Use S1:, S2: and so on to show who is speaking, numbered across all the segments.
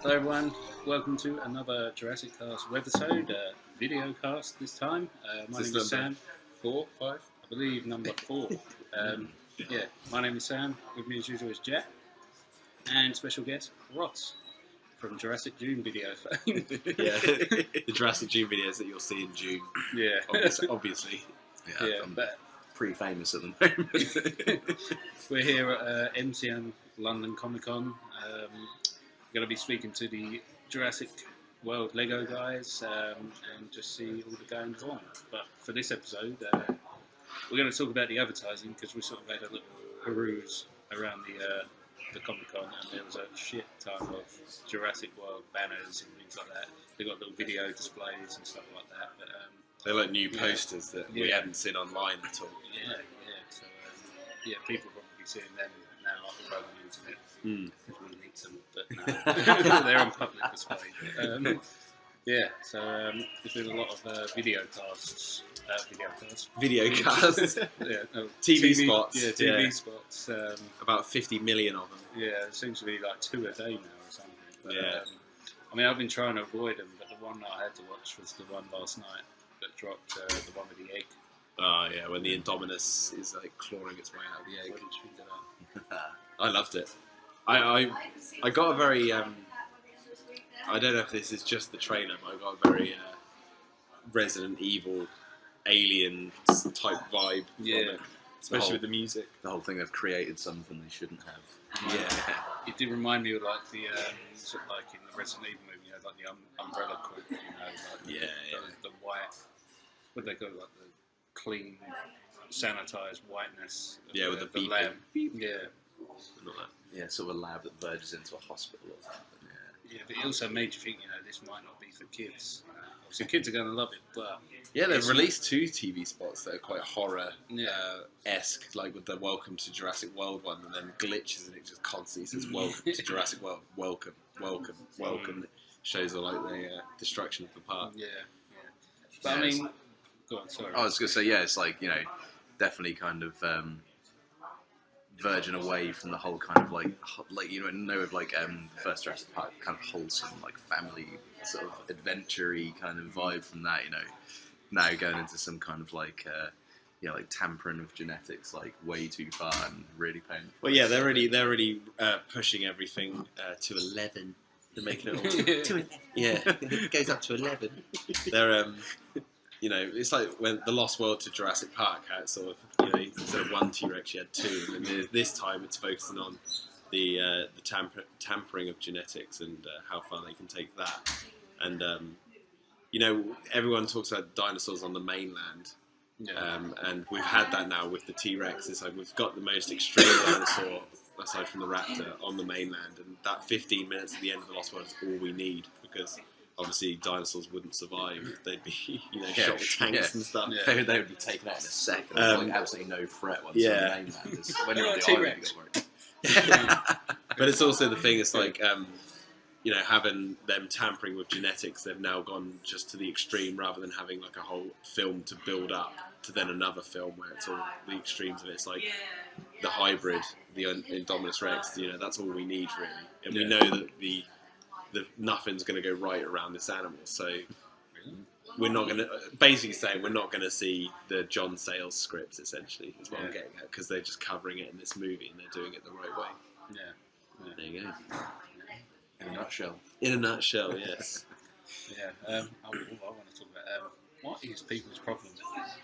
S1: Hello everyone, welcome to another Jurassic Cast webisode, video cast this time. My name is Sam.
S2: 4, 5?
S1: I believe number 4. Yeah, my name is Sam, with me as usual is Jack, and special guest Ross from Jurassic June video fame.
S2: Yeah, the Jurassic June videos that you'll see in June.
S1: Yeah.
S2: Obviously.
S1: Yeah, but
S3: pretty famous at the moment.
S1: we're here at MCM London Comic Con. We're going to be speaking to the Jurassic World Lego guys and just see all the goings on. But for this episode, we're going to talk about the advertising because we sort of had a little peruse around the Comic Con, and there was a shit ton of Jurassic World banners and things like that. They got little video displays and stuff like that. But,
S2: they're like new posters that we hadn't seen online at all.
S1: Yeah. So people will probably be seeing them now all over the internet. Because we leaked them, but no, they're on public display. There's been a lot of video casts.
S2: Video casts. TV spots.
S1: Yeah, TV spots.
S2: About 50 million of them.
S1: Yeah, it seems to be like 2 a day now or something. But, I mean, I've been trying to avoid them, but the one that I had to watch was the one last night that dropped, the one with the egg.
S2: Oh yeah, when the Indominus is like clawing its way out of the egg.
S1: What did you think of that?
S2: I loved it. I got a very I don't know if this is just the trailer, but I got a very Resident Evil alien type vibe.
S1: Yeah,
S2: especially with the music.
S3: The whole thing, they've created something they shouldn't have.
S2: Yeah.
S1: It did remind me of like the sort of like in the Resident Evil movie, you know, like the umbrella quilt, you know, like the white, what do they call it, like the clean, sanitized whiteness. Of
S2: with the
S1: lab.
S2: beeping.
S1: Yeah.
S2: Not that.
S3: Yeah, sort of a lab that verges into a hospital or something.
S1: Yeah, but it also made you think, you know, this might not be for kids. Obviously, kids are going to love it, but
S2: yeah, they've released 2 TV spots that are quite horror
S1: Yeah.
S2: esque, like with the Welcome to Jurassic World one, and then glitches, and it just constantly says Welcome to Jurassic World, welcome. It shows all like the destruction of the park.
S1: Yeah. But I mean, go on, sorry.
S3: I was going to say, yeah, it's like, you know, definitely kind of verging away from the whole kind of like you know, with like the first Jurassic Park, kind of wholesome, like family sort of adventure-y kind of vibe from that, you know. Now going into some kind of like like tampering with genetics, like way too far and really painful.
S2: Well, yeah, they're really pushing everything to 11. They're making it all to 11. Yeah, it goes up to 11. They're you know, it's like when the Lost World to Jurassic Park had sort of, you know, instead of 1 T-Rex, you had 2, and this time it's focusing on the tampering of genetics and how far they can take that. And you know, everyone talks about dinosaurs on the mainland, and we've had that now with the T-Rex. It's like we've got the most extreme dinosaur aside from the raptor on the mainland, and that 15 minutes at the end of the Lost World is all we need, because obviously dinosaurs wouldn't survive. They'd be, you know, shot with tanks and stuff.
S3: Yeah. They would be taken out in a second. Like absolutely no threat once on the mainland. When you're on the
S1: T-Rex.
S3: island, you get worried.
S2: But it's also the thing, it's like, you know, having them tampering with genetics, they've now gone just to the extreme, rather than having like a whole film to build up to then another film where it's all the extremes of it. It's like the hybrid, the Indominus Rex, you know, that's all we need really. And we know that the nothing's going to go right around this animal, so we're not going to, basically saying we're not going to see the John Sayles script, essentially, is what I'm getting at, because they're just covering it in this movie and they're doing it the right way.
S1: Yeah.
S2: There you go.
S3: In a nutshell.
S2: In a nutshell, yes.
S1: I want to talk about what is people's problem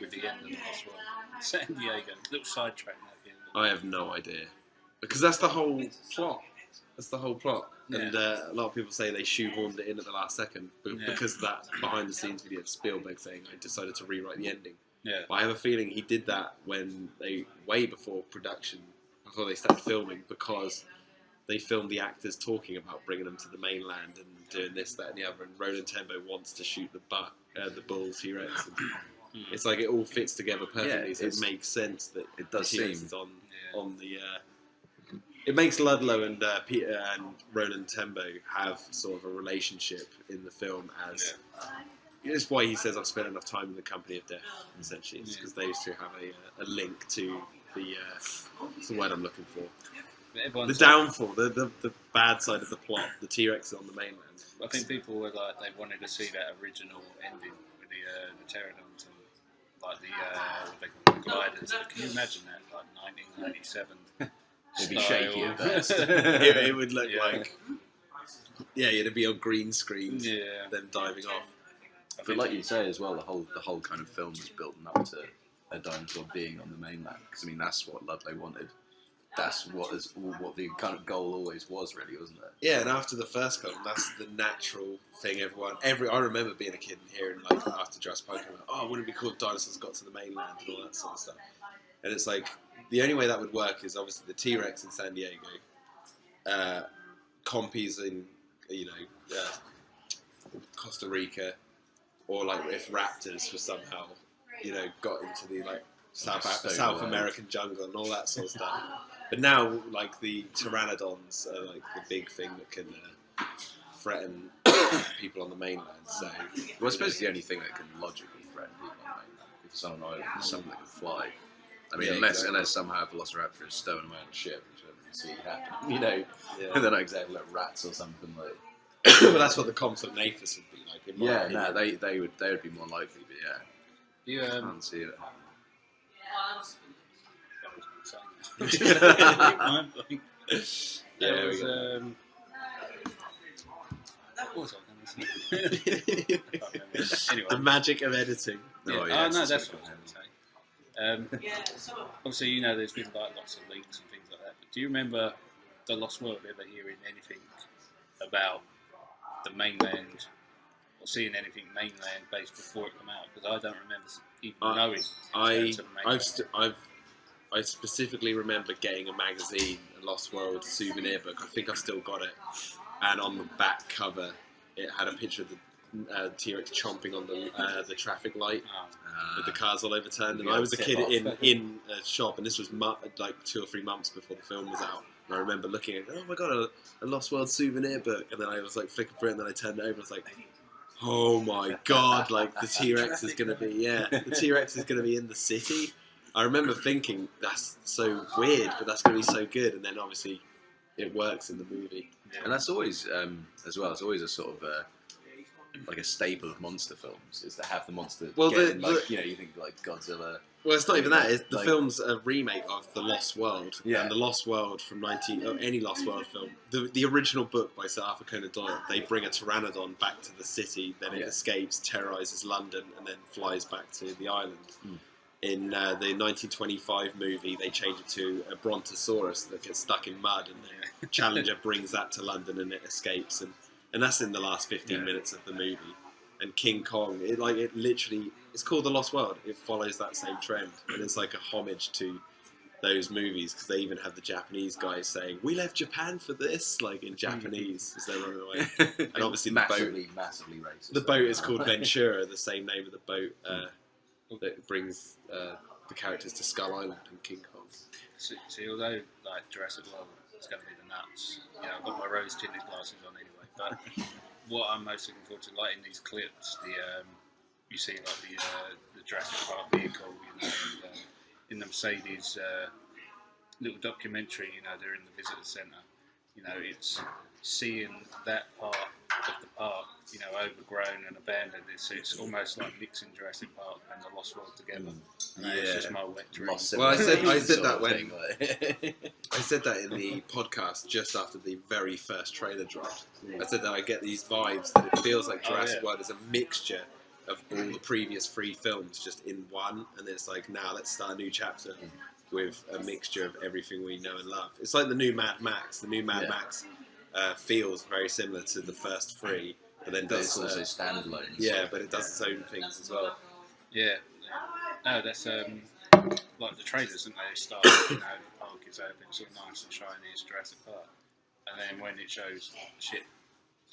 S1: with the end of the Lost World? San Diego, little sidetrack at the end.
S2: I have no idea, because that's the whole plot. That's the whole plot.
S1: Yeah.
S2: And a lot of people say they shoehorned it in at the last second, but because of that behind the scenes video of Spielberg saying I decided to rewrite the ending.
S1: Yeah.
S2: But I have a feeling he did that when way before production, before they started filming, because they filmed the actors talking about bringing them to the mainland and doing this, that, and the other. And Roland Tembo wants to shoot the bull T-Rex. It's like it all fits together perfectly. So it makes sense that
S3: it does
S2: T-Rex
S3: seem
S2: is on the. It makes Ludlow and Peter and Roland Tembo have sort of a relationship in the film as. It's why he says I've spent enough time in the company of death. Essentially, it's because those two have a link to the. What's the word I'm looking for?
S1: Everyone
S2: The downfall, the bad side of the plot, the T-Rex on the mainland.
S1: I think people were like, they wanted to see that original ending with the pterodons and like what they call the gliders. Can you imagine that, like 1997?
S3: It'd be shaky at best.
S2: It would look like, it'd be on green screens, them diving off.
S3: But like you say as well, the whole kind of film was built up to a dinosaur being on the mainland. Because I mean, that's what Ludlow wanted. That's what the kind of goal always was, really, wasn't it?
S2: Yeah, and after the first film, that's the natural thing. I remember being a kid and hearing, like, after Jurassic Park, wouldn't it be cool if dinosaurs got to the mainland and all that sort of stuff. And it's like, the only way that would work is obviously the T-Rex in San Diego, Compies in, Costa Rica, or like if raptors were somehow, got into the like South American jungle and all that sort of stuff. But now, like, the pteranodons are like the big thing that can threaten people on the mainland. So,
S3: well, I suppose it's the only thing that can logically threaten people on the mainland. If it's on an island, it's something that can fly. I mean, unless somehow a velociraptor is stolen away on a ship, which I don't see happen. They're not exactly like rats or something like.
S2: Well, that's what the Compsognathus would be like.
S3: They would be more likely, but I can't see it.
S1: What was I going to say? Anyway.
S2: The magic of editing.
S1: That's what I was going to say. Obviously, there's been like lots of leaks and things like that. But do you remember the Lost World ever hearing anything about the mainland or seeing anything mainland based before it came out? Because I don't remember even knowing.
S2: I specifically remember getting a magazine, a Lost World souvenir book. I think I've still got it. And on the back cover, it had a picture of the T-Rex chomping on the traffic light with the cars all overturned. And I was a kid in a shop, and this was like 2 or 3 months before the film was out. And I remember looking at, oh my god, a Lost World souvenir book. And then I was like flicking through it, and then I turned it over and I was like, oh my god, like the T-Rex is going to be, the T-Rex is going to be in the city. I remember thinking, that's so weird, but that's going to be so good. And then obviously it works in the movie.
S3: Yeah. And that's always, as well, it's always a sort of like a staple of monster films, is to have the monster you think like Godzilla.
S2: Well, it's not even that. The film's a remake of The Lost World. Yeah. And The Lost World from any Lost World film. The original book by Sir Arthur Conan Doyle, they bring a pteranodon back to the city, then it escapes, terrorises London, and then flies back to the island. In the 1925 movie, they change it to a brontosaurus that gets stuck in mud, and the Challenger brings that to London, and it escapes, and that's in the last 15 minutes of the movie. And King Kong, it's called The Lost World. It follows that same trend, and it's like a homage to those movies, because they even have the Japanese guys saying, "We left Japan for this," like in Japanese as they're running away. And obviously
S3: massively racist.
S2: The boat is called Ventura, the same name of the boat. That brings the characters to Skull Island and King Kong.
S1: See, although like Jurassic World is going to be the nuts, I've got my rose-tinted glasses on anyway. But what I'm most looking forward to, like in these clips, you see like the Jurassic Park vehicle, and, in the Mercedes little documentary, they're in the visitor centre. It's seeing that part of the park, overgrown and abandoned. It's almost like mixing Jurassic Park and the Lost World together. It's just my wet dream.
S2: Well, I said that when I said that in the podcast just after the very first trailer dropped. I said that I get these vibes that it feels like Jurassic World is a mixture of all the previous 3 films just in one, and it's like, now let's start a new chapter with a mixture of everything we know and love. It's like the new Mad Max. The new Mad Max feels very similar to the first 3, but then does
S3: also standalone.
S2: But it does its own things as well.
S1: Yeah. No, that's like the trailers, didn't they? Start, the park is open, it's all nice and shiny, it's Jurassic Park, and then when it shows shit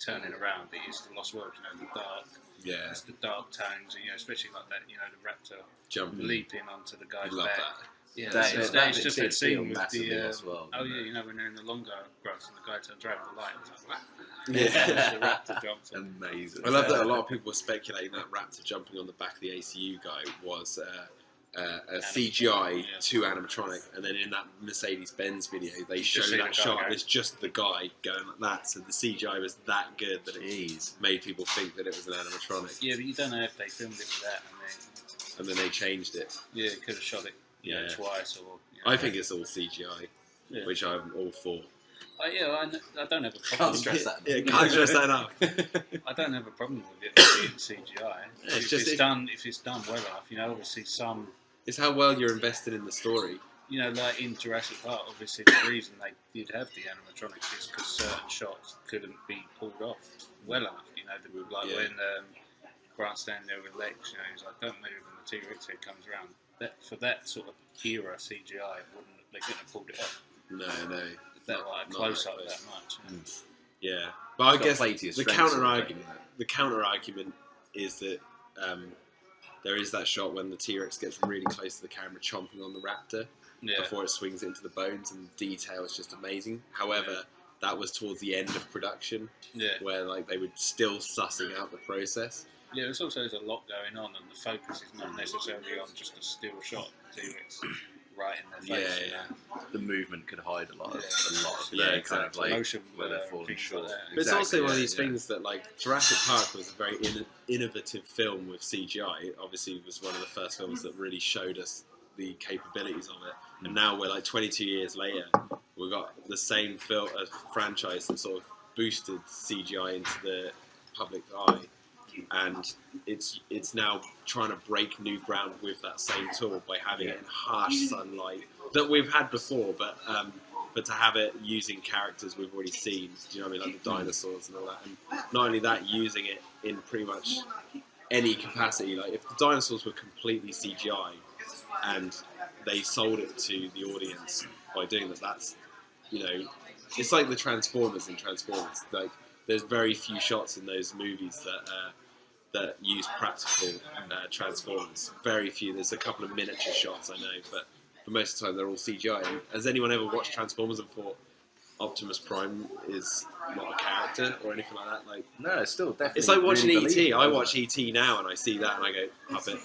S1: turning around, it is the Lost World. The dark.
S2: Yeah.
S1: It's the dark tones, and especially like that. The raptor
S2: jumping,
S1: leaping onto the guy's
S2: love
S1: back.
S2: That.
S1: Yeah,
S3: that's
S1: just that scene with the.
S3: As well,
S1: when they're in the longer grass and the guy turns around with the light, it's like,
S2: the
S1: raptor jumps.
S3: Amazing.
S2: I love that a lot of people were speculating that raptor jumping on the back of the ACU guy was a CGI to animatronic, and then in that Mercedes-Benz video they show that shot and it's just the guy going like that, so the CGI was that good that it made people think that it was an animatronic.
S1: Yeah, but you don't know if they filmed it with that
S2: and then they changed it.
S1: Yeah, could have shot it twice or...
S2: I think it's all CGI, which I'm all for.
S1: I don't have a problem.
S3: Can't stress that.
S2: Yeah, can't stress that enough.
S1: I don't have a problem with it being CGI.
S2: If it's
S1: done well enough, obviously some...
S2: It's how well you're invested in the story.
S1: Like in Jurassic Park, obviously the reason they did have the animatronics is because certain shots couldn't be pulled off well enough. When Grant's standing there with legs, he's like, don't move, and the T-Rex head comes around. For that sort of era CGI, they couldn't have pulled it off.
S2: No.
S1: That close up that much.
S2: Yeah, but I guess the counter argument is that there is that shot when the T-Rex gets really close to the camera, chomping on the raptor before it swings into the bones, and the detail is just amazing. However, that was towards the end of production, where they were still sussing out the process.
S1: Yeah, there's a lot going on, and the focus is not necessarily on just a still shot T-Rex right in their face.
S3: The movement could hide a lot of
S1: kind of
S3: motion where they're falling short.
S2: But it's also one of these things that Jurassic Park was a very innovative film with CGI. Obviously, it was one of the first films that really showed us the capabilities of it. And now we're 22 years later, we've got the same franchise that sort of boosted CGI into the public eye. And it's now trying to break new ground with that same tool by having it in harsh sunlight that we've had before, but to have it using characters we've already seen, do you know what I mean, like the dinosaurs and all that, and not only that, using it in pretty much any capacity. If the dinosaurs were completely CGI and they sold it to the audience by doing that's it's like the Transformers in Transformers. There's very few shots in those movies that use practical Transformers. Very few. There's a couple of miniature shots, I know, but for most of the time they're all CGI. And has anyone ever watched Transformers and thought Optimus Prime is not a character or anything like that?
S3: No, it's still definitely...
S2: It's like watching E.T. I watch E.T. now and I see that and I go, puppet,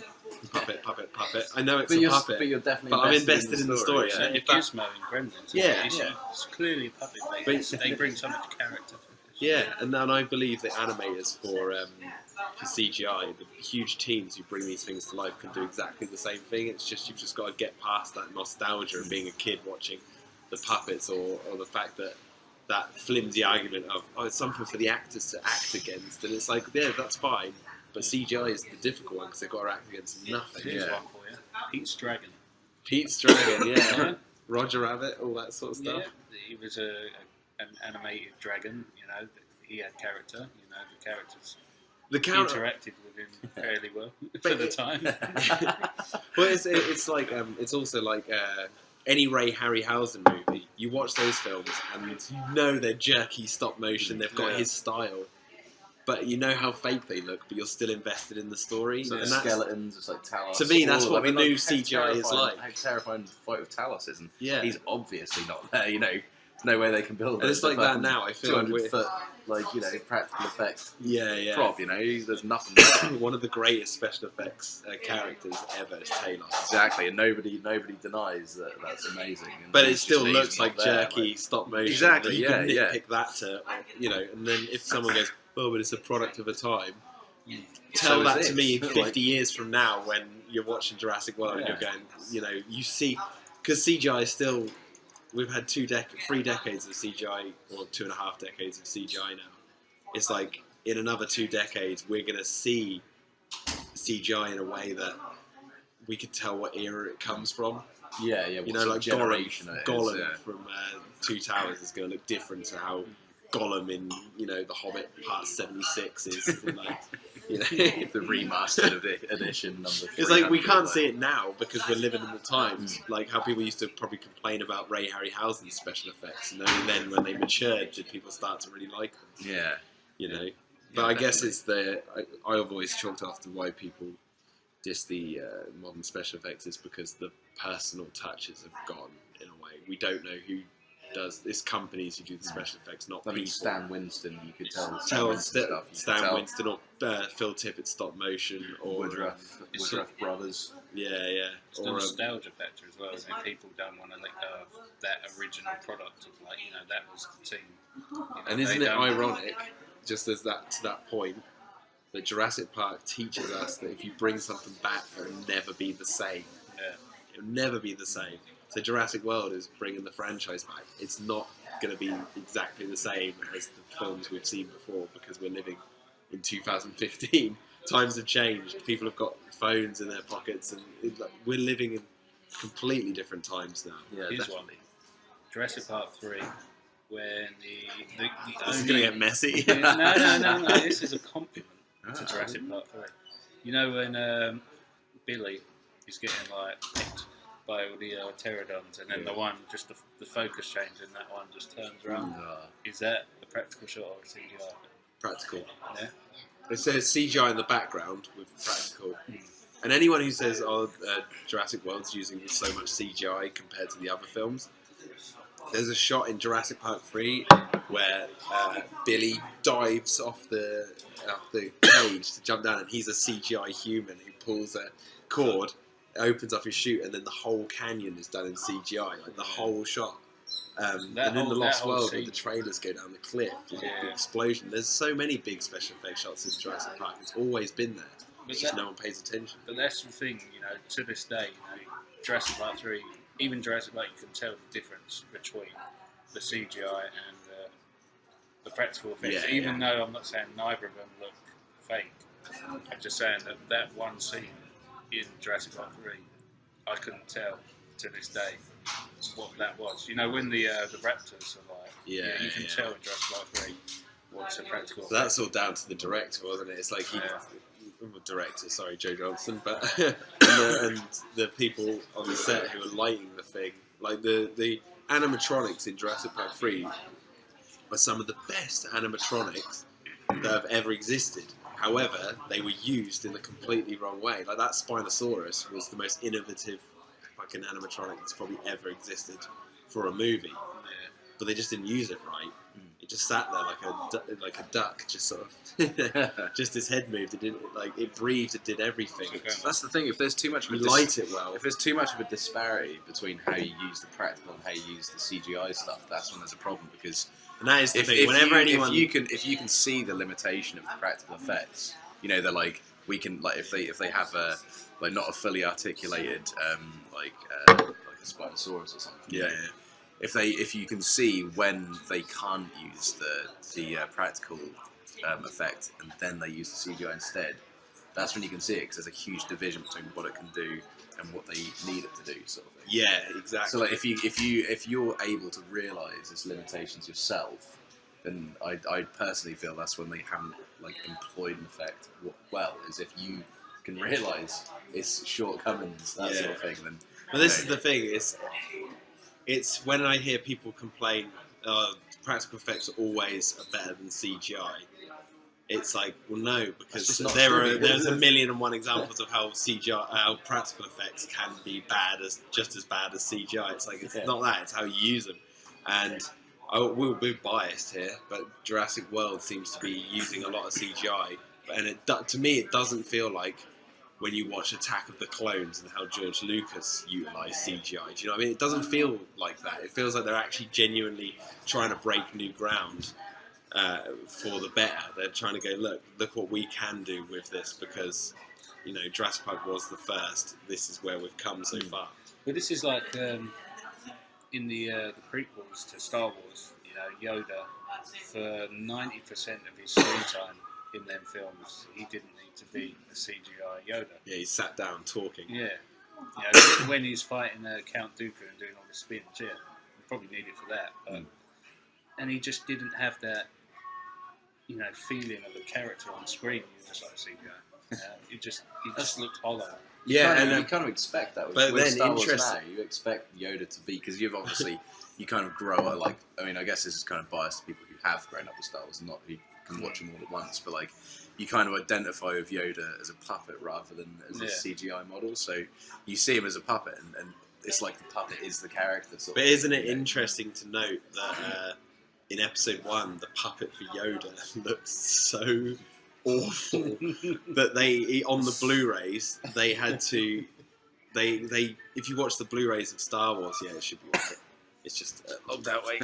S2: puppet, puppet, puppet. I know it's a puppet,
S3: but you're definitely
S2: I'm invested in the story.
S1: And Gizmo in Gremlins. It's clearly a puppet. They bring so much character.
S2: Yeah, and I believe the animators for CGI, the huge teams who bring these things to life, can do exactly the same thing. It's just you've just got to get past that nostalgia of being a kid watching the puppets, or the fact that flimsy argument of it's something for the actors to act against, and it's that's fine, but CGI is the difficult one because they've got to act against nothing.
S1: Here's one for you. Pete's Dragon.
S2: Pete's Dragon, yeah. Roger Rabbit, all that sort of stuff.
S1: Yeah, he was an animated dragon, he had character, the characters interacted with him fairly well for the time.
S2: Well, it's also like any Ray Harryhausen movie. You watch those films and they're jerky stop motion, they've got his style, but you know how fake they look, but you're still invested in the story.
S3: So the skeletons, it's like Talos.
S2: To me, that's what the new CGI is like.
S3: How terrifying the fight with Talos is, and
S2: yeah.
S3: He's obviously not there, There's no way they can build it.
S2: And it's like that now, I feel
S3: 200 foot, practical effects.
S2: Yeah.
S3: Prop, there's nothing there.
S2: One of the greatest special effects characters ever is Talos.
S3: Exactly, and nobody denies that that's amazing.
S2: But it still looks like jerky stop motion.
S3: Exactly,
S2: you can nitpick that to, and then if someone goes, well, but it's a product of a time, tell that to me 50 years from now when you're watching Jurassic World and you're going, you see, because CGI is still... We've had 3 decades of CGI, or 2.5 decades of CGI now. It's like, in another 2 decades, we're going to see CGI in a way that we could tell what era it comes from.
S3: Yeah.
S2: Like Gollum from Two Towers is going to look different to how Gollum in, The Hobbit Part 76 is.
S3: The remastered edition number.
S2: It's like we can't see it now because we're living in the times. Like how people used to probably complain about Ray Harryhausen's special effects, and only then, when they matured, did people start to really like them.
S3: Yeah.
S2: But I guess it's I've always chalked after why people diss the modern special effects is because the personal touches have gone in a way. We don't know who does. It's companies who do the special effects, not
S3: I mean,
S2: people.
S3: Stan Winston, you could tell.
S2: Stan Winston or Phil Tippett stop motion or
S3: Woodruff Brothers.
S2: Yeah.
S1: It's the nostalgia factor as well. Isn't it? People don't want to let go of that original product of like, that was the team.
S2: And isn't it ironic, just as that to that point, that Jurassic Park teaches us that if you bring something back, it'll never be the same.
S1: Yeah.
S2: It'll never be the same. So Jurassic World is bringing the franchise back. It's not going to be exactly the same as the films we've seen before because we're living in 2015. Times have changed. People have got phones in their pockets, and we're living in completely different times now.
S3: Yeah,
S1: Here's
S3: definitely.
S1: one. Jurassic Park 3, when the
S2: This is going to get messy.
S1: No. This is a compliment to Jurassic Park 3. You know when Billy is getting picked by all the pterodons, and then the one, just the focus change, and that one just turns around. Is that a practical shot or a CGI?
S2: Practical.
S1: Yeah.
S2: It says CGI in the background with practical. And anyone who says, Jurassic World's using so much CGI compared to the other films, there's a shot in Jurassic Park 3 where Billy dives off the cage to jump down, and he's a CGI human who pulls a cord, opens up his chute, and then the whole canyon is done in CGI, the whole shot. And in The Lost World, where the trailers go down the cliff, the explosion. There's so many big special effects shots in Jurassic Park. It's always been there. It's just no one pays attention.
S1: But that's the thing, to this day, Jurassic Park 3, even Jurassic Park, you can tell the difference between the CGI and the practical effects. Though I'm not saying neither of them look fake. I'm just saying that one scene in Jurassic Park 3, I couldn't tell to this day what that was. When the raptors are you can tell in Jurassic Park 3 what's a practical effect.
S2: That's all down to the director, wasn't it? It's like Joe Johnson, but and the people on the set who are lighting the thing, like the animatronics in Jurassic Park 3 are some of the best animatronics that have ever existed. However, they were used in a completely wrong way. Like that Spinosaurus was the most innovative fucking animatronic that's probably ever existed for a movie, but they just didn't use it right. It just sat there like a duck, just sort of, just his head moved. It didn't it breathed. It did everything.
S3: That's the thing. If there's too much of if there's too much of a disparity between how you use the practical and how you use the CGI stuff, that's when there's a problem. Because
S2: that is the thing.
S3: If you can see the limitation of the practical effects, they're we can if they have not a fully articulated like a Spinosaurus or something. If you can see when they can't use the practical effect and then they use the CGI instead, that's when you can see it, because there's a huge division between what it can do and what they need it to do, sort of thing.
S2: Yeah, exactly.
S3: So if you're able to realise its limitations yourself, then I personally feel that's when they haven't employed an effect well. Is if you can realise its shortcomings, that sort of thing. Then.
S2: But this is the thing. It's when I hear people complain, practical effects are always better than CGI. It's like, well, no, because there's a million and one examples of how practical effects can be just as bad as CGI. It's like, it's not that, it's how you use them. And we're biased here, but Jurassic World seems to be using a lot of CGI. And to me, it doesn't feel like when you watch Attack of the Clones and how George Lucas utilised CGI. Do you know what I mean? It doesn't feel like that. It feels like they're actually genuinely trying to break new ground for the better. They're trying to go, look what we can do with this, because, Jurassic Park was the first. This is where we've come so far.
S1: But this is like in the prequels to Star Wars, Yoda, for 90% of his screen time in them films, he didn't need to be a CGI Yoda.
S2: Yeah, he sat down talking.
S1: Yeah. When he's fighting Count Dooku and doing all the spins, you probably need it for that. But, and he just didn't have that, feeling of a character on screen. He was just like CGI. He just looked hollow.
S3: Yeah, you kind of expect that.
S2: But
S3: with
S2: then
S3: Star Wars now, you expect Yoda to be, because you've obviously, you kind of grow up, I guess this is kind of biased to people who have grown up with Star Wars and not who can watch them all at once, but you kind of identify with Yoda as a puppet rather than as a CGI model. So you see him as a puppet, and it's like the puppet is the character. Sort
S2: But
S3: of
S2: isn't
S3: thing,
S2: it
S3: you know?
S2: interesting to note that in episode 1, the puppet for Yoda looks so awful that they, on the Blu-rays, they had to, they if you watch the Blu-rays of Star Wars, yeah, it should be right. It's just
S1: Look that way.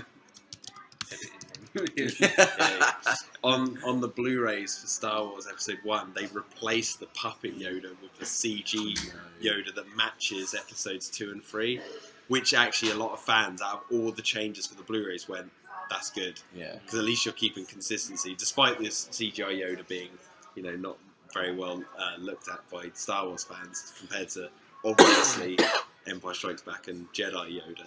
S2: on the Blu-rays for Star Wars Episode 1, they replaced the puppet Yoda with a CG Yoda that matches Episodes 2 and 3, which actually a lot of fans, out of all the changes for the Blu-rays, went, that's good.
S3: Yeah.
S2: Because at least you're keeping consistency, despite this CGI Yoda being, you know, not very well looked at by Star Wars fans compared to, obviously, Empire Strikes Back and Jedi Yoda.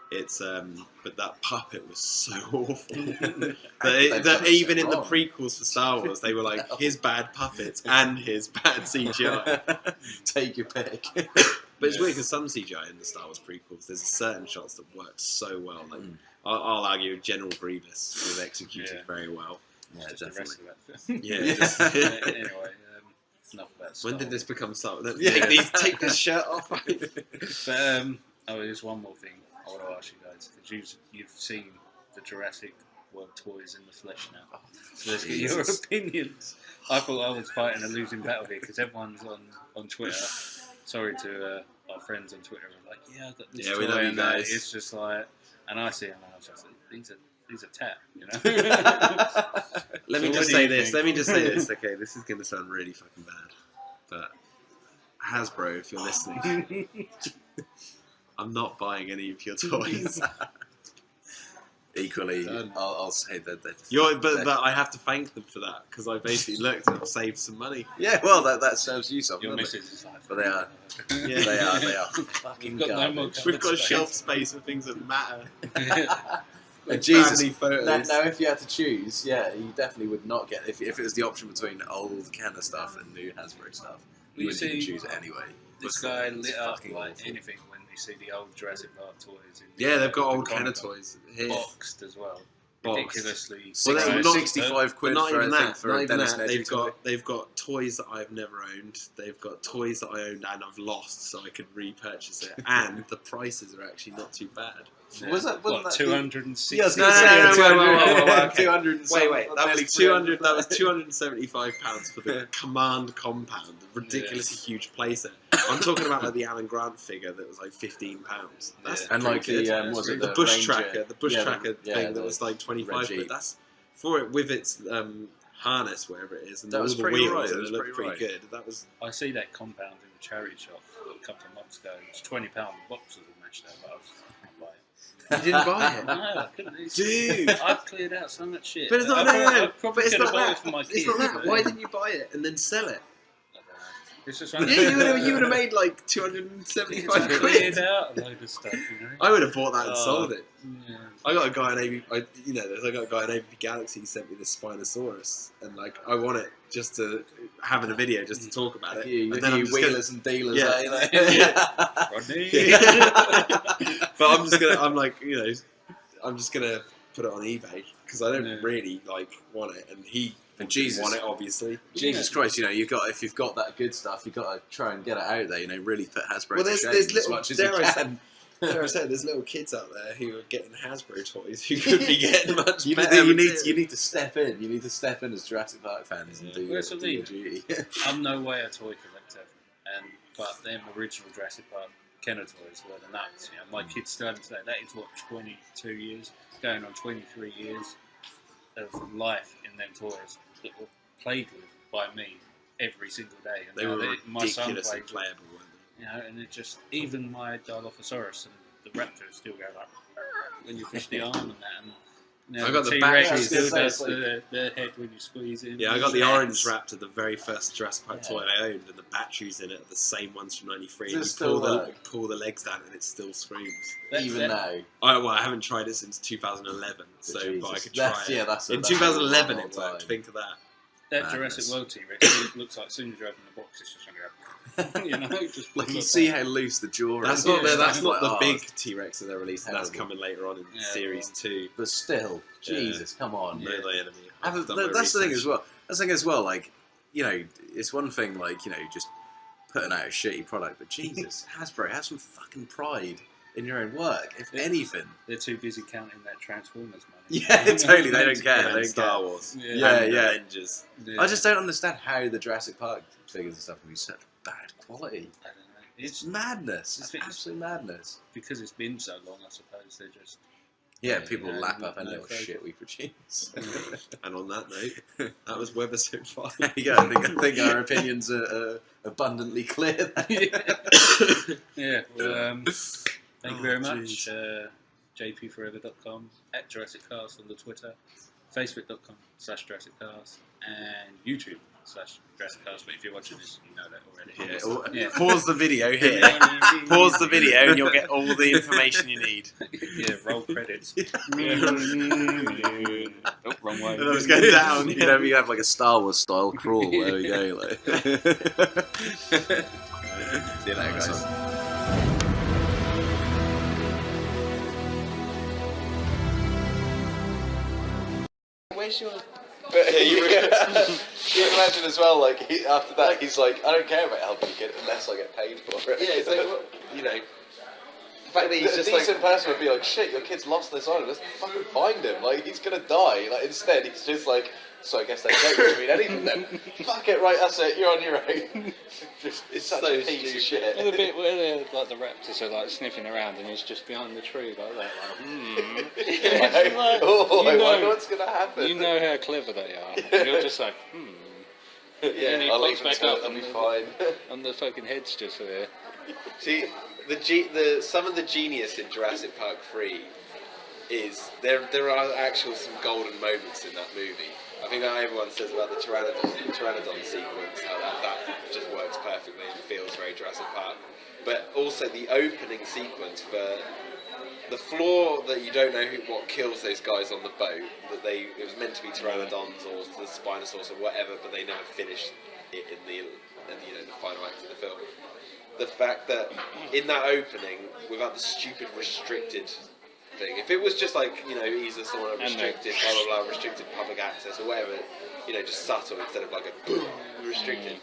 S2: It's but that puppet was so awful that even in the prequels for Star Wars, they were like, here's bad puppets and here's bad CGI.
S3: Take your pick.
S2: But it's weird because some CGI in the Star Wars prequels, there's certain shots that work so well. Like I'll argue General Grievous was executed very well.
S3: Yeah,
S1: Just the
S3: definitely.
S1: rest of that.
S2: Yeah.
S1: Anyway, enough about Star
S2: When did
S1: Wars.
S2: this become Star Wars?
S3: Yeah.
S2: Take this shirt off.
S1: But there's one more thing I want to ask you guys, because you've seen the Jurassic World toys in the flesh now. So let's get your
S3: Jesus.
S1: opinions. I thought I was fighting a losing battle here because everyone's on Twitter. Sorry to our friends on Twitter. Like, yeah, I got this
S2: Yeah,
S1: toy
S2: we love you
S1: and
S2: guys.
S1: it's just like, and I see them and I was just like, these are tap, you know.
S2: Let me
S1: So
S2: just
S1: what do
S2: say
S1: you
S2: this.
S1: think?
S2: Let me just say this. Okay, this is going to sound really fucking bad, but Hasbro, if you're listening, I'm not buying any of your toys.
S3: Equally,
S2: Done.
S3: I'll say that.
S2: But I have to thank them for that because I basically looked and I've saved some money.
S3: Yeah, well, that serves you something.
S1: Your
S3: doesn't it?
S1: missus is like,
S3: But they are.
S2: Yeah.
S3: They are fucking
S1: We've got no more
S3: garbage.
S2: We've got
S1: Space.
S2: shelf space for things that matter. Like
S3: Jesus.
S2: family photos.
S3: Now, if you had to choose, yeah, you definitely would not get. If it was the option between old Kenner stuff and new Hasbro stuff, you
S1: You
S3: wouldn't even
S1: see-
S3: choose it anyway.
S1: This guy
S3: It's
S1: lit up
S3: fucking
S1: like
S3: awful.
S1: anything when you see the old Jurassic Park toys.
S2: Yeah, they've got
S1: the
S2: old Kenner
S1: Comic Con.
S2: toys here.
S1: Boxed as well.
S2: Boxed.
S1: Ridiculously.
S2: Well, they're
S1: priced.
S2: not-
S3: 65
S2: But
S3: quid
S2: not
S3: for,
S2: even
S3: I think,
S2: that.
S3: for
S2: Not
S3: a
S2: even
S3: Dennis
S2: that.
S3: Nedry
S2: They've got toys that I've never owned. They've got toys that I owned and I've lost, so I could repurchase it. And the prices are actually not too bad.
S1: Yeah.
S3: Was that- wasn't
S1: What,
S3: that the-
S1: 260?
S3: Yeah, I was
S2: No,
S3: gonna
S2: no,
S3: say,
S2: no, no,
S3: yeah,
S2: wait,
S3: 200 and some-
S2: Wait, that
S3: nearly
S2: was 200.
S3: 300.
S2: That was £275 for the Command compound, a ridiculously huge playset. I'm talking about like the Alan Grant figure that was like £15. That's
S1: Yeah.
S3: And like
S2: pretty
S3: the
S2: good.
S3: was it
S2: the bush
S3: Ranger?
S2: tracker, thing
S3: the
S2: that was like 25
S3: Reggie.
S2: quid. That's for it with its harness, wherever it is, and
S3: That
S2: all
S3: was
S2: the
S3: pretty
S2: wheels,
S3: right,
S2: and
S3: it was
S2: it looked
S3: pretty
S2: pretty
S3: right.
S2: good. That was.
S1: I see that compound in the charity shop a couple of months ago. It's £20 boxes all matched up, but I was just not buy it.
S2: You didn't buy it.
S1: No, I couldn't.
S2: Dude.
S1: I've cleared out so much shit.
S2: But it's not
S1: I
S2: that.
S1: probably
S2: But it's
S1: could have
S2: not
S1: bought
S2: that.
S1: it for my
S2: It's
S1: kids.
S2: not that.
S1: but-
S2: Why didn't you buy it and then sell it?
S1: I don't know. It's just
S2: Yeah,
S1: one
S2: you would have made like 275
S1: cleared
S2: quid.
S1: out a load of stuff, you know.
S2: I would have bought that and
S1: Oh.
S2: sold it.
S1: Yeah.
S2: I got a guy in I got a guy in AVP Galaxy who sent me this Spinosaurus, and like I want it just to have in a video, just to talk about it.
S3: You
S2: And then I'm just gonna-
S3: wheelers and dealers,
S2: Yeah.
S1: Rodney.
S2: But I'm just gonna put it on eBay because I don't
S1: Yeah.
S2: really like want it, and he
S3: And
S2: didn't
S3: Jesus.
S2: want it obviously.
S3: Jesus Christ, if you've got that good stuff, you've got to try and get it out there. Really put Hasbro
S2: Well,
S3: to
S2: there's
S3: shame
S2: there's
S3: as
S2: little
S3: much as you
S2: dare I say-
S3: can.
S2: dare I say, there's little kids out there who are getting Hasbro toys who could be getting much
S3: You
S2: better.
S3: need to step in. You need to step in as Jurassic Park fans and do
S1: Well,
S3: your,
S1: that's what
S3: do your
S1: they
S3: duty.
S1: I'm no way a toy collector, but them original Jurassic Park Kenner toys were the nuts. You know, my kids still haven't said that is what 22 years, going on 23 years of life in them toys that were played with by me every single day. And
S2: They
S1: now
S2: were
S1: my son
S2: ridiculously
S1: plays with,
S2: playable, weren't they?
S1: you know, and it just even my Dilophosaurus and the Raptors still go like when you push the arm and that. And, you know,
S2: I got the
S1: T-Rex
S2: batteries.
S1: still
S3: Yeah,
S1: does
S3: it's like-
S1: the head when you squeeze in.
S2: Yeah, I got the
S1: Yeah.
S2: orange Raptor, the very first Jurassic Park
S3: Yeah.
S2: toy I owned, and the batteries in it are the same ones from '93.
S3: Does
S2: You
S3: it still work?
S2: pull the legs down, and it still screams.
S3: Even now.
S2: I haven't tried it since 2011, so
S3: Jesus.
S2: but I could try
S3: That's,
S2: it.
S3: yeah, that's
S2: In
S3: that's
S2: 2011,
S3: a
S2: it
S3: long
S2: worked.
S3: time.
S2: Think of that.
S1: That
S3: Madness.
S1: Jurassic World T-Rex it looks like as soon as you open the box, it's just going to go. You know, just
S3: Like you
S1: look
S3: see
S1: back.
S3: how loose the jaw
S2: That's
S3: is.
S2: not
S1: Yeah,
S2: that's not the
S3: like,
S2: big T-Rex that they're releasing. That's
S3: terrible.
S2: coming later on in
S1: Yeah,
S2: Series
S1: well.
S2: 2.
S3: But still,
S2: Yeah.
S3: Jesus, come on.
S2: Know thy enemy.
S3: Have a-
S2: I've done my
S3: that's the thing
S2: research.
S3: as well. That's the thing as well. Like, it's one thing. Like, just putting out a shitty product, but Jesus, Hasbro, have some fucking pride in your own work, if anything.
S1: They're too busy counting that Transformers money.
S3: Yeah, totally. They don't care. They
S2: And
S3: don't
S2: Star
S3: care.
S2: Wars.
S3: Yeah,
S2: And
S3: yeah.
S2: Avengers.
S1: Yeah.
S3: I just don't understand how the Jurassic Park figures and stuff can be such bad quality.
S1: I don't know.
S3: It's madness.
S1: I
S3: It's
S1: think
S3: absolute madness.
S1: because it's been so long, I suppose they're just.
S3: Yeah, people
S1: Yeah,
S3: lap up
S1: no
S3: any little
S1: focus.
S3: shit we produce.
S2: And on that note, that was Webisode 5.
S3: There you go. I think our opinions are abundantly clear.
S1: Yeah. Well, thank you very much.
S2: jeez.
S1: JPForever.com, at Jurassic Cast on the Twitter, Facebook.com/JurassicCast, and YouTube/Jurassic Cast. But if you're watching this, you know that already.
S3: Yeah,
S1: Yeah.
S3: Pause the video here. Pause the video and you'll get all the information you need.
S1: Yeah, roll credits. Oh, wrong way.
S3: And I was going down. You know, you have like a Star Wars style crawl. There we go. Like. See you later, guys.
S4: Where's your? But you can imagine as well. Like after that, he's like, I don't care about helping you get it unless I get paid for it.
S5: Yeah, it's like, well, you know, the fact that he's
S4: A
S5: just
S4: decent
S5: like,
S4: person would be like, shit, your kid's lost this item. Let's fucking find him. Like he's gonna die. Like instead, he's just like, so I guess they don't mean anything then. Fuck it, right? That's it. You're on your own. Just, it's such
S5: so
S4: a piece of shit.
S6: And the bit where like the raptors are like sniffing around and he's just behind the tree like that, like,
S4: Oh,
S6: You
S4: I
S6: know-
S4: wonder what's gonna happen.
S6: you know how clever they are. And you're just like, And then he
S4: I'll
S6: pops
S4: leave him
S6: back
S4: to
S6: up
S4: it. I'll
S6: and
S4: be
S6: the-
S4: fine.
S6: and the fucking head's just there.
S5: see, some of the genius in Jurassic Park 3 is there are actual some golden moments in that movie. I think that everyone says about the Pteranodon sequence, how that just works perfectly and feels very Jurassic Park. But also the opening sequence for the floor that you don't know what kills those guys on the boat. That it was meant to be Pteranodons or the Spinosaurus or whatever, but they never finished it in the final act of the film. The fact that in that opening, without the stupid restricted thing, if it was just like, Isa Sauna restricted, blah blah blah, restricted public access or whatever, just subtle instead of like a boom restricted.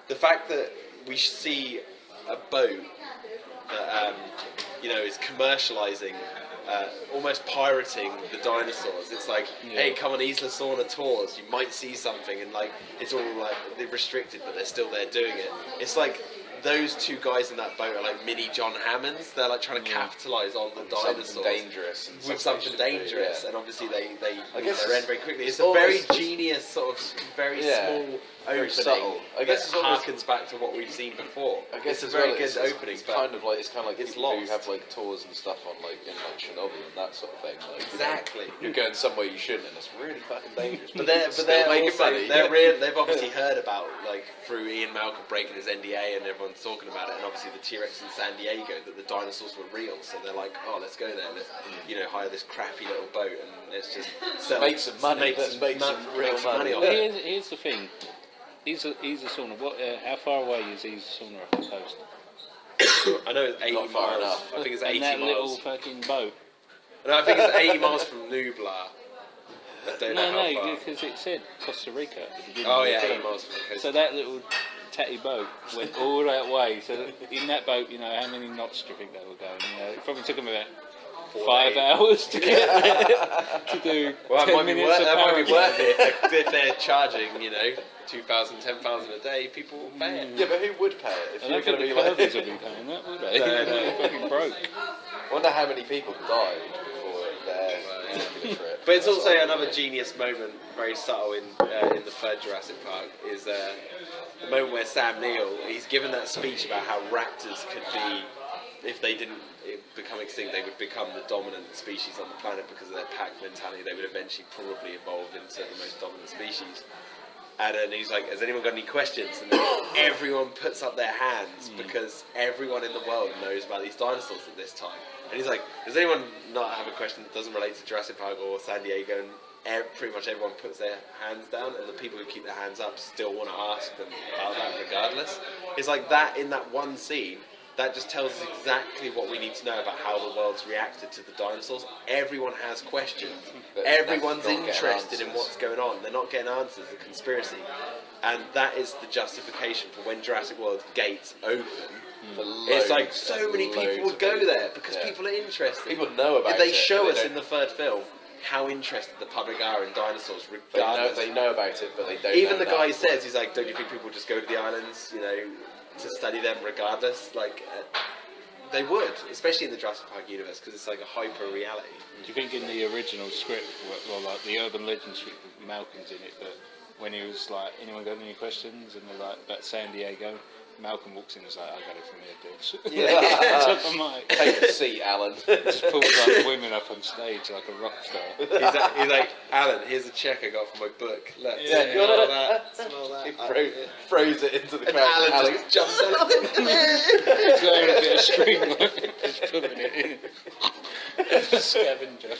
S5: The fact that we see a boat that is commercializing, almost pirating the dinosaurs. It's like, hey, come on Isla Sauna tours, you might see something, and like it's all like they're restricted, but they're still there doing it. It's like those two guys in that boat are like mini John Hammonds. They're like trying to capitalise on the dinosaurs.
S4: Something dangerous. And
S5: With something
S4: something
S5: dangerous,
S4: yeah.
S5: and obviously they
S4: I guess
S5: their end very quickly. It's
S4: it's
S5: a very
S4: almost-
S5: genius sort of very
S4: Yeah,
S5: small
S4: very
S5: opening.
S4: subtle. I guess
S5: that
S4: it's almost-
S5: harkens back to what we've seen before.
S4: I guess
S5: it's
S4: as
S5: a very
S4: well,
S5: good
S4: it's
S5: opening.
S4: It's
S5: but
S4: kind of like
S5: it's
S4: people who
S5: lost.
S4: have like tours and stuff on like in like Chernobyl and that sort of thing. Like,
S5: Exactly.
S4: You're going somewhere you shouldn't, and it's really fucking dangerous.
S5: But they're
S4: still making
S5: also
S4: money.
S5: they've obviously heard about, like, through Ian Malcolm breaking his NDA and everyone's talking about it, and obviously the T-Rex in San Diego, that the dinosaurs were real, so they're like, oh, let's go there, let's hire this crappy little boat and let's just
S4: Make some money. Let's make some real money
S5: off
S4: on
S5: it.
S4: it.
S6: Here's the thing. Isa Sauna, how far away is Isa Sauna off the coast?
S5: I know it's 80
S4: Not far
S5: miles.
S4: enough.
S5: I think it's
S6: And
S5: 80
S6: that little
S5: miles.
S6: fucking boat.
S5: No, I think it's 80 miles from Nublar. I don't know how far.
S6: because it said Costa Rica at the beginning.
S5: Oh
S6: of the
S5: yeah, 80
S6: film.
S5: miles from the coast.
S6: So that little tatty boat went all that way. So in that boat, how many knots do you think they were going? It probably took them about 5 hours to get there to do
S5: Well,
S6: 10
S5: that might be
S6: minutes of
S5: that might be worth
S6: power.
S5: it if they're charging, 2,000, 10,000 a day. People will pay it.
S4: Yeah, but who would pay it if
S6: I
S4: you're
S6: don't
S4: going
S6: think
S4: to
S6: the
S4: be like?
S6: Curvies would be paying that, would they?
S5: No,
S6: They're fucking broke.
S4: I wonder how many people died before their particular trip.
S5: But it's
S4: That's
S5: also
S4: all.
S5: another genius moment, very subtle in the third Jurassic Park, is the moment where Sam Neill, he's given that speech about how raptors could be, if they didn't become extinct, they would become the dominant species on the planet because of their pack mentality. They would eventually probably evolve into the most dominant species. And then he's like, has anyone got any questions? And then everyone puts up their hands because everyone in the world knows about these dinosaurs at this time. And he's like, does anyone not have a question that doesn't relate to Jurassic Park or San Diego? And pretty much everyone puts their hands down, and the people who keep their hands up still want to ask them about that regardless. It's like that in that one scene that just tells us exactly what we need to know about how the world's reacted to the dinosaurs. Everyone has questions. Everyone's
S4: not getting
S5: interested in
S4: answers.
S5: what's going on. They're not getting answers. The conspiracy, and that is the justification for when Jurassic World gates open. It's like so many people would go there because people are interested.
S4: People know about it.
S5: They show
S4: but
S5: us
S4: they
S5: in the third film how interested the public are in dinosaurs,
S4: don't-
S5: regardless.
S4: they know about it, but they don't.
S5: Even
S4: know
S5: the guy
S4: enough.
S5: says, he's like, don't you think people just go to the islands, you know, to study them regardless? Like, they would, especially in the Jurassic Park universe, because it's like a hyper reality.
S6: Do you think in the original script, well, like the urban legend script with Malcolm's in it, that when he was like, anyone got any questions? And they're like, about San Diego, Malcolm walks in and is like, I got it from here, bitch.
S4: Yeah.
S6: Top of my
S4: Take a seat, Alan.
S6: just pulls like the women up on stage like a rock star.
S5: He's like, Alan, here's a check I got for my book. Look,
S6: Yeah.
S5: smell that, smell that.
S4: He throws it into the
S5: And
S4: crowd.
S5: Alan just jumps out.
S6: He's wearing a bit of string, like, just putting it in. Scavenger.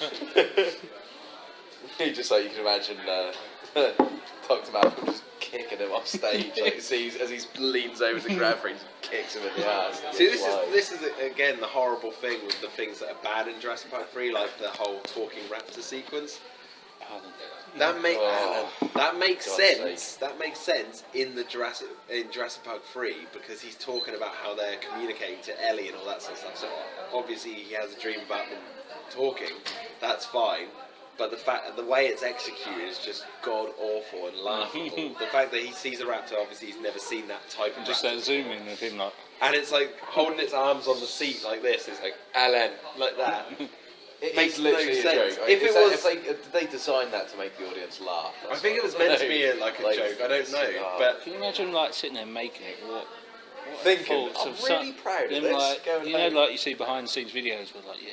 S4: He just like you can imagine Dr. Malcolm just kicking him off stage like as he leans over to grab for him, just kicks him in the ass.
S5: See, this is again the horrible thing with the things that are bad in Jurassic Park 3, like the whole talking raptor sequence. That makes
S4: God's
S5: sense.
S4: sake.
S5: That makes sense in Jurassic Park 3 because he's talking about how they're communicating to Ellie and all that sort of stuff. So obviously he has a dream about them talking. That's fine. But the way it's executed is just god awful and laughable. The fact that he sees a raptor, obviously he's never seen that type of
S6: Just
S5: raptor.
S6: that zoom in of him like,
S5: And it's like holding its arms on the seat like this. It's like Alan, like that.
S4: It
S5: makes
S4: makes literally
S5: no
S4: a
S5: sense.
S4: joke.
S5: If it was-
S4: did they design that to make the audience laugh?
S5: I think it was meant to be a joke. I don't know, but
S6: can you imagine like sitting there making it? What
S4: thinking,
S6: thoughts
S4: I'm
S6: of
S4: really proud of
S6: them,
S4: this.
S6: like,
S4: going
S6: you know,
S4: home.
S6: like you see behind the scenes videos where like, yeah,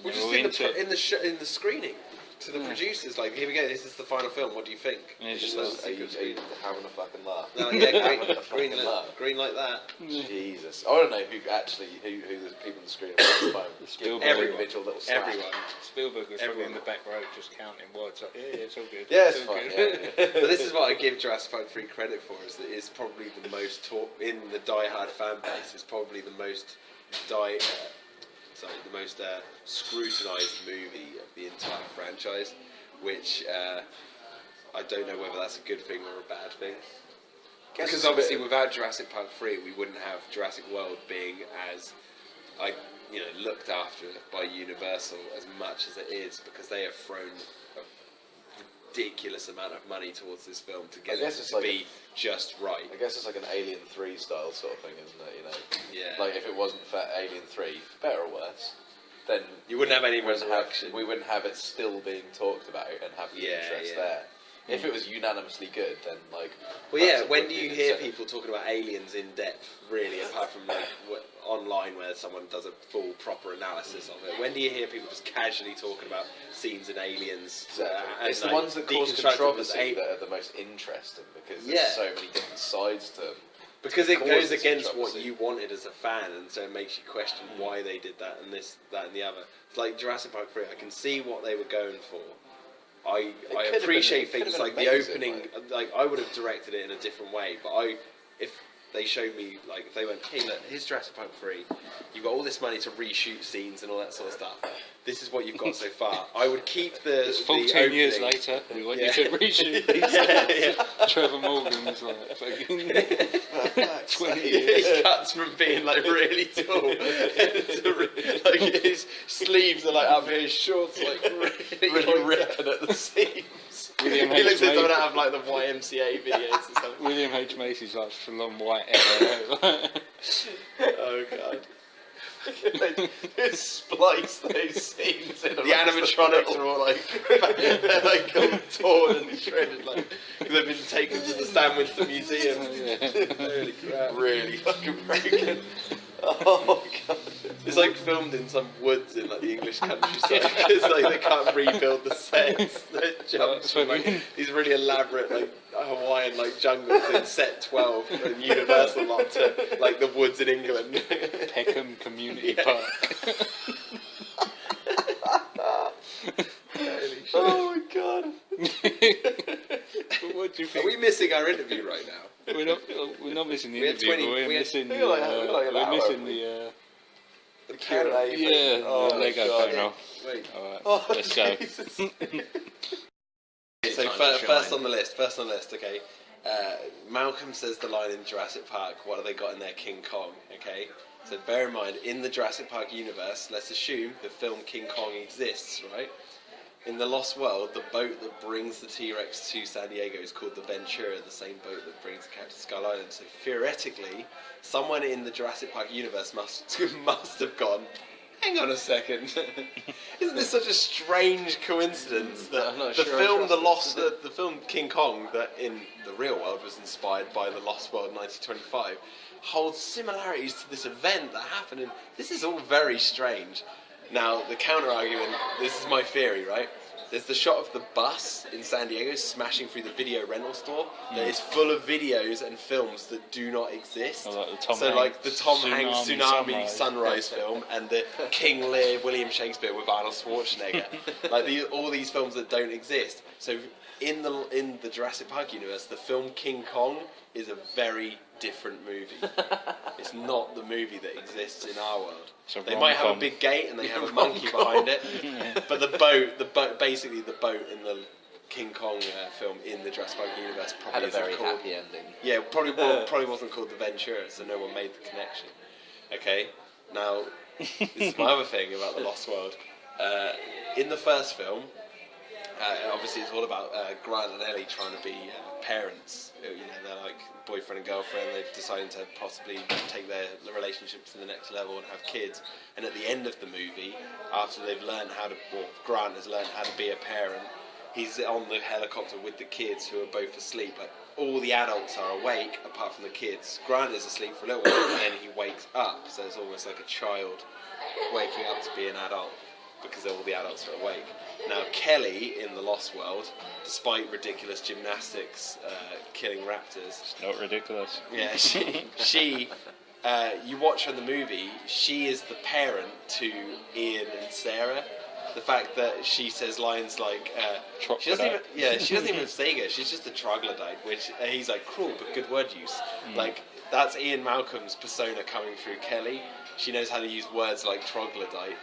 S5: we're
S6: they're
S5: just
S6: all
S5: in
S6: into it.
S5: the screening to the producers. Like, here we go. This is the final film. What do you think?
S6: And it's just
S5: Just
S4: Are you having a fucking laugh?
S5: no, yeah,
S4: Having a fucking
S5: green, green like that.
S4: Jesus, I want to know who the people in the screen are at the moment. Give
S6: Spielberg.
S4: every
S5: Everyone.
S4: individual little slap.
S5: Everyone.
S6: Spielberg was probably
S5: Everyone.
S6: in the back row just counting words. Like, yeah, it's all good.
S4: Yeah, it's
S6: all
S4: fine.
S6: good.
S4: Yeah.
S5: But this is what I give Jurassic Park 3 credit for. Is that it's probably the most in the die-hard fan base. It's probably the most scrutinised movie of the entire franchise. Which I don't know whether that's a good thing or a bad thing. Because obviously, without Jurassic Park 3, we wouldn't have Jurassic World being as, looked after by Universal as much as it is, because they have thrown a ridiculous amount of money towards this film to get it to be just right.
S4: I guess it's like an Alien 3 style sort of thing, isn't it? You know,
S5: Yeah.
S4: like if it wasn't for Alien 3, for better or worse, then
S5: You wouldn't have any
S4: we wouldn't have-
S5: resurrection.
S4: we wouldn't have it still being talked about and have the
S5: Yeah,
S4: interest
S5: yeah.
S4: there. If it was unanimously good, then like.
S5: Well, yeah.
S4: perhaps it
S5: When
S4: would
S5: do
S4: be
S5: you
S4: an
S5: hear
S4: incentive.
S5: people talking about aliens in depth, really, apart from online where someone does a full proper analysis of it? When do you hear people just casually talking about scenes in aliens?
S4: Exactly. It's the
S5: like,
S4: ones that cause
S5: deconstructing
S4: controversy
S5: as
S4: that are the most interesting because
S5: Yeah.
S4: there's so many different sides to them.
S5: because it goes
S4: causes
S5: against what
S4: controversy.
S5: you wanted as a fan, and so it makes you question why they did that and this, that, and the other. It's like Jurassic Park 3. I can see what they were going for. I
S4: could've been-
S5: appreciate
S4: it could've
S5: things
S4: been
S5: like the
S4: amazing,
S5: opening. Like I would have directed it in a different way, but if they showed me, like, if they went, hey, look, here's Jurassic Park 3. You've got all this money to reshoot scenes and all that sort of stuff. This is what you've got so far. I would keep the.
S6: It's
S5: the
S6: 14 years
S5: opening.
S6: later, we want
S5: Yeah.
S6: you to reshoot these.
S5: Yeah.
S6: Trevor Morgan's like fucking 20
S5: He
S6: years.
S5: cuts from being like really tall to like his sleeves are like up here, his shorts like really
S4: ripping at the seams.
S6: William
S5: He
S6: H.
S5: looks like someone
S6: Macy.
S5: out of like the YMCA videos or something.
S6: William H. Macy's like full-on white hair.
S5: Oh god.
S4: They just splice those scenes in.
S5: The animatronics are all like they're like all torn and shredded, like they've been taken to the Stan Winston Museum. Holy crap!
S4: really fucking broken. Oh god.
S5: It's like filmed in some woods in like the English countryside because like they can't rebuild the sets. They jump from like these really elaborate like Hawaiian like jungles in set 12 and Universal lot to like the woods in England.
S6: Peckham Community
S5: Yeah.
S6: Park.
S5: Holy shit.
S4: Oh my god.
S6: What do you
S5: Are
S6: think?
S5: we missing our interview right now?
S6: We're not missing the
S5: We had
S6: interview,
S5: 20
S6: but we're
S5: we had-
S6: missing
S5: we
S6: the.
S5: like- we like an
S6: We're
S5: hour,
S6: missing
S5: haven't
S6: the.
S5: The Q&A thing.
S6: Yeah,
S5: Oh
S6: the
S5: my
S6: Lego
S5: God.
S6: panel.
S5: Wait.
S6: All right,
S5: Oh,
S6: let's go.
S5: Jesus. So
S3: Time to
S5: first
S3: shine.
S5: on the list, okay. Malcolm says the line in Jurassic Park, what have they got in their King Kong, okay? So bear in mind, in the Jurassic Park universe, let's assume the film King Kong exists, right? In the Lost World, the boat that brings the T-Rex to San Diego is called the Ventura, the same boat that brings the character to Skull Island. So theoretically, someone in the Jurassic Park universe must have gone, hang on a second. Isn't this such a strange coincidence that
S4: I'm not
S5: the
S4: sure I
S5: film
S4: trust
S5: the film King Kong, that in the real world was inspired by the Lost World 1925, holds similarities to this event that happened, and this is all very strange. Now, the counter argument, this is my theory, right? There's the shot of the bus in San Diego smashing through the video rental store that is full of videos and films that do not exist.
S6: Oh, like the Tom
S5: So, like the Tom Hanks
S6: Tsunami
S5: Tsunami Sunrise film and the King Lear William Shakespeare with Arnold Schwarzenegger. Like all these films that don't exist. So, in the Jurassic Park universe, the film King Kong is a very different movie. It's not the movie that exists in our world. They might have a big gate and they have a monkey behind it, but the boat, basically the boat in the King Kong film in the Jurassic Park universe
S4: Had
S5: probably
S4: a very
S5: isn't called.
S4: happy ending.
S5: Yeah, probably wasn't called the Ventura, so no one made the connection. Okay, now this is my other thing about the Lost World. In the first film, obviously it's all about Grant and Ellie trying to be parents. You know, they're like boyfriend and girlfriend. They've decided to possibly take their relationship to the next level and have kids. And at the end of the movie, after they've learned how to, or Grant has learned how to be a parent, he's on the helicopter with the kids who are both asleep. Like, all the adults are awake apart from the kids. Grant is asleep for a little while and then he wakes up. So it's almost like a child waking up to be an adult because all the adults are awake. Now, Kelly in the Lost World, despite ridiculous gymnastics killing raptors,
S6: It's not ridiculous.
S5: yeah, she you watch her in the movie, she is the parent to Ian and Sarah. The fact that she says lines like, she doesn't even have Sega, she's just a troglodyte, which he's like, cruel but good word use. Like, that's Ian Malcolm's persona coming through Kelly. She knows how to use words like troglodyte.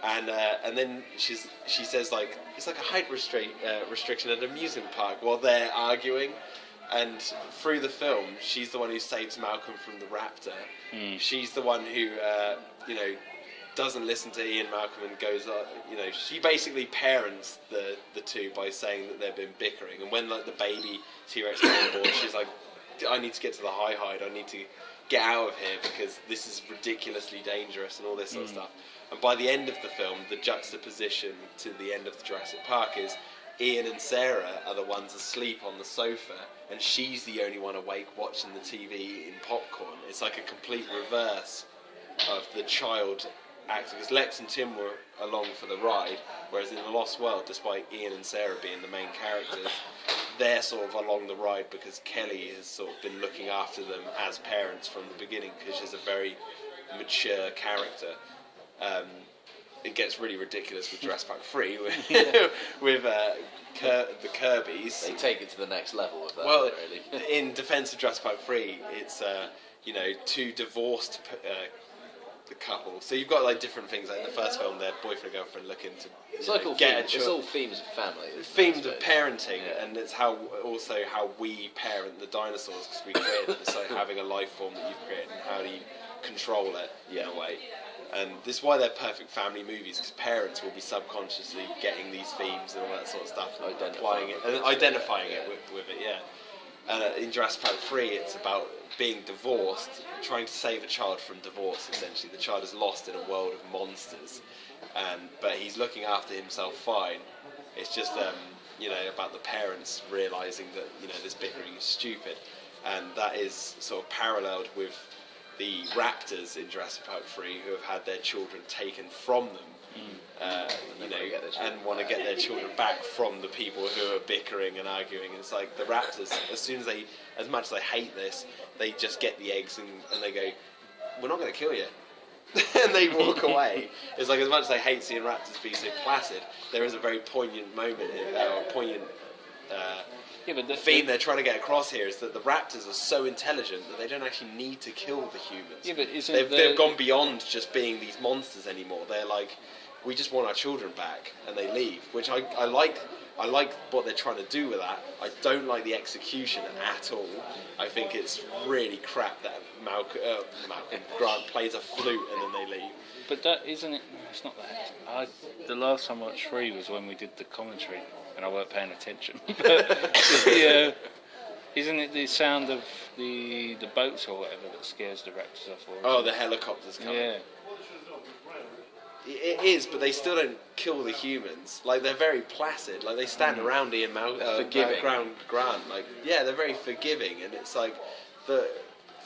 S5: And then she says, like, it's like a height restriction at an amusement park while they're arguing. And through the film, she's the one who saves Malcolm from the raptor. She's the one who, doesn't listen to Ian Malcolm and goes, she basically parents the two by saying that they've been bickering. And when, like, the baby T-Rex comes on board, she's like, I need to get to the high hide, I need to get out of here because this is ridiculously dangerous and all this sort of stuff. And by the end of the film, the juxtaposition to the end of the Jurassic Park is Ian and Sarah are the ones asleep on the sofa and she's the only one awake watching the TV eating popcorn. It's like a complete reverse of the child acting, because Lex and Tim were along for the ride, whereas in the Lost World, despite Ian and Sarah being the main characters, they're sort of along the ride because Kelly has sort of been looking after them as parents from the beginning because she's a very mature character. It gets really ridiculous with Jurassic Park 3 with the Kirbys.
S4: They take it to the next level with that,
S5: Well,
S4: really.
S5: in defence of Jurassic Park 3, it's two divorced couple. So you've got like different things. Like in the first film, their boyfriend and girlfriend looking to
S4: It's like all
S5: get
S4: themes, it's all themes of family.
S5: themes of parenting, and it's how we parent the dinosaurs because we created them. It's like having a life form that you've created, and how do you control it in a way. And this is why they're perfect family movies, because parents will be subconsciously getting these themes and all that sort of stuff, and applying it and identifying it with it. Yeah. In Jurassic Park 3, it's about being divorced, trying to save a child from divorce. Essentially, the child is lost in a world of monsters, but he's looking after himself fine. It's just about the parents realizing that this bickering is stupid, and that is sort of paralleled with the raptors in Jurassic Park 3 who have had their children taken from them. And want to get their children back from the people who are bickering and arguing. It's like the raptors, as much as they hate this, they just get the eggs and they go, we're not going to kill you. And they walk away. It's like, as much as I hate seeing raptors be so placid, there is a very poignant moment, a poignant
S6: Yeah, but
S5: the theme they're trying to get across here is that the raptors are so intelligent that they don't actually need to kill the humans.
S6: Yeah, but
S5: they've gone beyond just being these monsters anymore. They're like, we just want our children back, and they leave. Which I like. I like what they're trying to do with that. I don't like the execution at all. I think it's really crap that Malcolm Grant plays a flute and then they leave.
S6: But that isn't it. It's not that. The last time I watched 3 was when we did the commentary, and I weren't paying attention. But isn't it the sound of the boats or whatever that scares the raptors off?
S5: Oh, the helicopters coming.
S6: Yeah.
S5: It is, but they still don't kill the humans. Like, they're very placid. Like, they stand around Ian Grant. Like, yeah, they're very forgiving, and it's like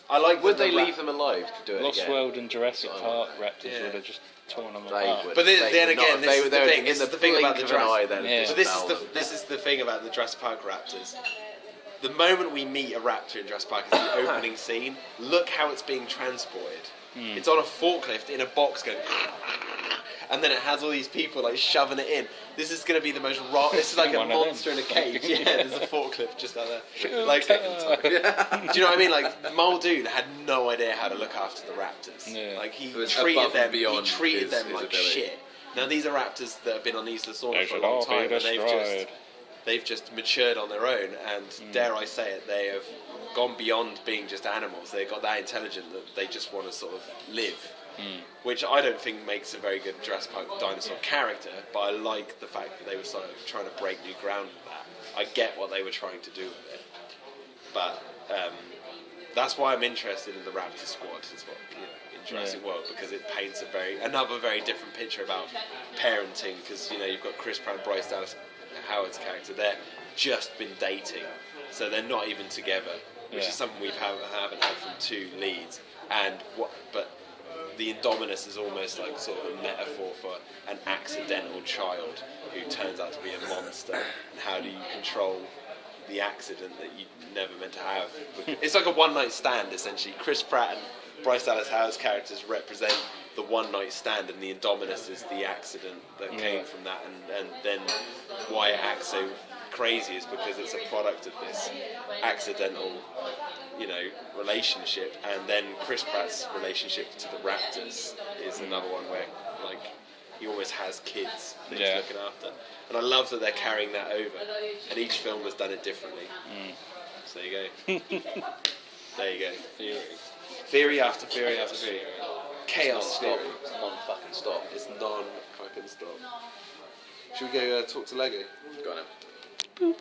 S5: I like.
S4: Would they leave them alive to do it
S6: Lost
S4: again?
S6: World and Jurassic Park raptors would have just torn them apart.
S5: But then again, this is the thing. This is the thing about the Jurassic.
S6: But
S5: this is the thing about the Jurassic Park raptors. The moment we meet a raptor in Jurassic Park is the opening scene. Look how it's being transported. It's on a forklift in a box going, and then it has all these people like shoving it in. This is going to be the most raw. This is like a monster in a cage. Yeah, there's a forklift just out there. Like, do you know what I mean? Like, Muldoon had no idea how to look after the raptors.
S6: Yeah.
S5: Like, he
S4: was
S5: treated
S4: above
S5: them.
S4: and beyond
S5: He treated
S4: his
S5: them like
S4: ability.
S5: shit. Now these are raptors that have been on Isla Sorna
S6: They
S5: for a
S6: should
S5: long
S6: all be
S5: time, and
S6: destroyed.
S5: they've just matured on their own. And dare I say it, they have gone beyond being just animals. They've got that intelligent that they just want to sort of live. Which I don't think makes a very good Jurassic Park dinosaur character, but I like the fact that they were sort of trying to break new ground with that. I get what they were trying to do with it, but that's why I'm interested in the Raptor Squad as well, in Jurassic World, because it paints another very different picture about parenting. Because you've got Chris Pratt and Bryce Dallas Howard's character; they're just been dating, so they're not even together, which is something we haven't had from 2 leads. But the Indominus is almost like sort of a metaphor for an accidental child who turns out to be a monster, and how do you control the accident that you never meant to have? It's like a one-night stand, essentially. Chris Pratt and Bryce Dallas Howard's characters represent the one-night stand, and the Indominus is the accident that came from that, and then why it acts so crazy is because it's a product of this accidental relationship. And then Chris Pratt's relationship to the raptors is another one where, like, he always has kids that he's looking after, and I love that they're carrying that over, and each film has done it differently. So there you go. There you go. Theory after theory after theory. Chaos theory.
S4: It's non-fucking stop.
S5: It's non-fucking stop. Should we go talk to Lego?
S4: Go on then.